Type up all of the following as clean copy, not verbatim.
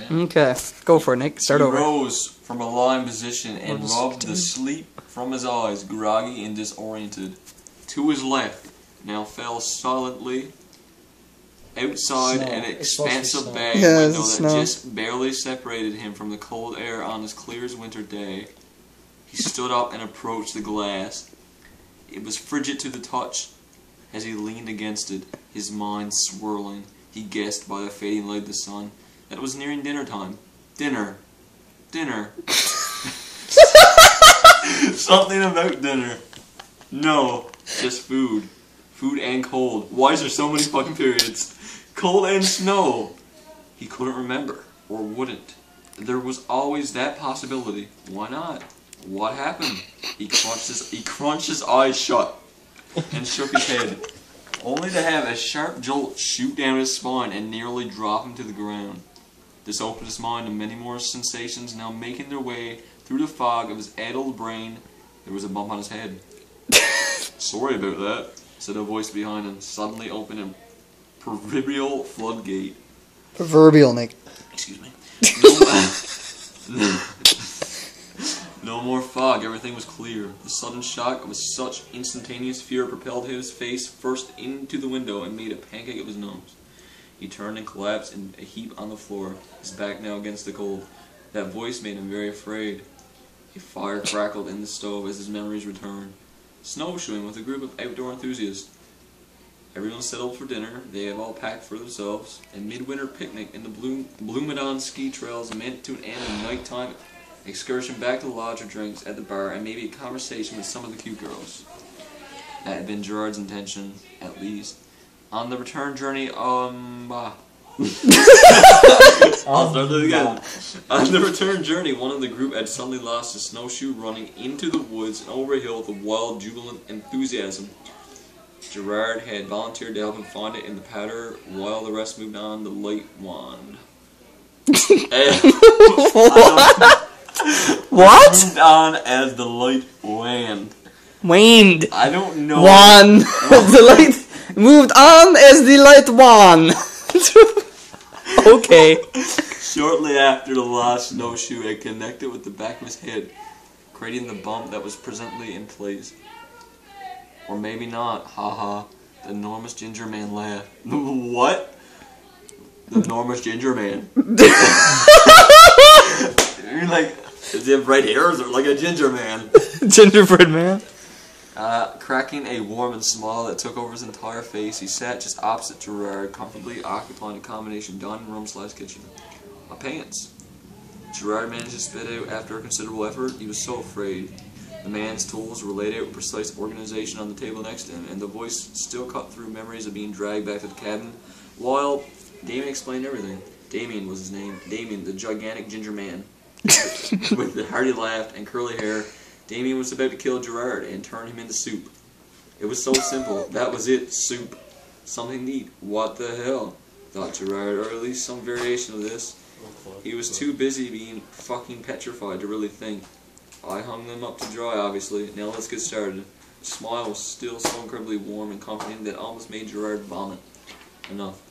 again. Okay, go for it, Nick. Start over. He rose from a lying position and rubbed the sleep from his eyes, groggy and disoriented. To his left, now fell silently outside an expansive bay window that just barely separated him from the cold air on this clear as winter day. He stood up and approached the glass. It was frigid to the touch. As he leaned against it, his mind swirling, he guessed by the fading light of the sun that it was nearing dinner time. Dinner. Something about dinner. No, just food. Food and cold. Why is there so many fucking periods? Cold and snow. He couldn't remember, or wouldn't. There was always that possibility. Why not? What happened? He crunched his eyes shut and shook his head, only to have a sharp jolt shoot down his spine and nearly drop him to the ground. This opened his mind to many more sensations now making their way through the fog of his addled brain. There was a bump on his head. Sorry about that, said a voice behind him, suddenly opening a proverbial floodgate. Proverbial, Nick. Excuse me. No more fog, everything was clear. The sudden shock of such instantaneous fear propelled his face first into the window and made a pancake of his nose. He turned and collapsed in a heap on the floor, his back now against the cold. That voice made him very afraid. A fire crackled in the stove as his memories returned. Snowshoeing with a group of outdoor enthusiasts. Everyone settled for dinner. They had all packed for themselves. A midwinter picnic in the Bloomadon ski trails meant to end a nighttime excursion back to the lodge or drinks at the bar, and maybe a conversation with some of the cute girls. That had been Gerard's intention, at least. On the return journey, I'll start it again. On the return journey, one of the group had suddenly lost his snowshoe running into the woods and over a hill with wild, jubilant enthusiasm. Gerard had volunteered to help him find it in the powder, while the rest moved on the light wand. What? Moved on as the light waned. Waned. I don't know. Wan. The light moved on as the light wan. Okay. Shortly after the lost snowshoe had connected with the back of his head, creating the bump that was presently in place. Or maybe not. Haha. The enormous ginger man laughed. What? The enormous ginger man. You're like, does he have bright hairs or like a ginger man? Gingerbread man. Cracking a warm smile that took over his entire face, he sat just opposite Gerard, comfortably occupying a combination dining room / kitchen. My pants. Gerard managed to spit out after a considerable effort. He was so afraid. The man's tools were laid out with precise organization on the table next to him, and the voice still cut through memories of being dragged back to the cabin, while Damien explained everything. Damien was his name. Damien, the gigantic ginger man. With the hearty laugh and curly hair, Damien was about to kill Gerard and turn him into soup. It was so simple. That was it. Soup. Something neat. What the hell? Thought Gerard, or at least some variation of this. He was too busy being fucking petrified to really think. I hung them up to dry, obviously. Now let's get started. His smile was still so incredibly warm and comforting that it almost made Gerard vomit. Enough.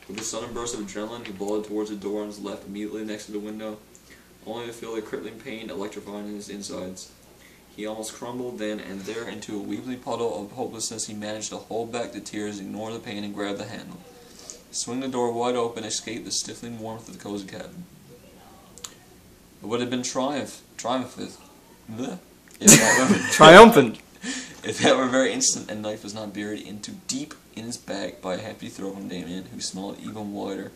With a sudden burst of adrenaline, he bolted towards the door on his left, immediately next to the window, only to feel the crippling pain electrifying in his insides. He almost crumbled then and there into a weebly puddle of hopelessness. He managed to hold back the tears, ignore the pain, and grab the handle. Swing the door wide open, escape the stifling warmth of the cozy cabin. It would have been triumphant. If that were very instant and knife was not buried into deep in his back by a hefty throw from Damien, who smelled even wider.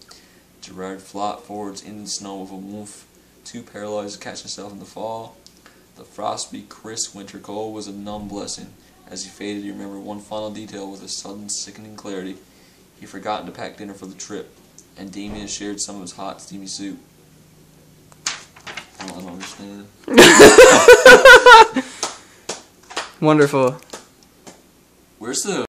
Gerard flopped forwards into the snow with a woof, too paralyzed to catch himself in the fall. The frosty, crisp winter cold was a numb blessing. As he faded, he remembered one final detail with a sudden, sickening clarity. He had forgotten to pack dinner for the trip, and Damien shared some of his hot, steamy soup. I don't understand. Wonderful. Where's the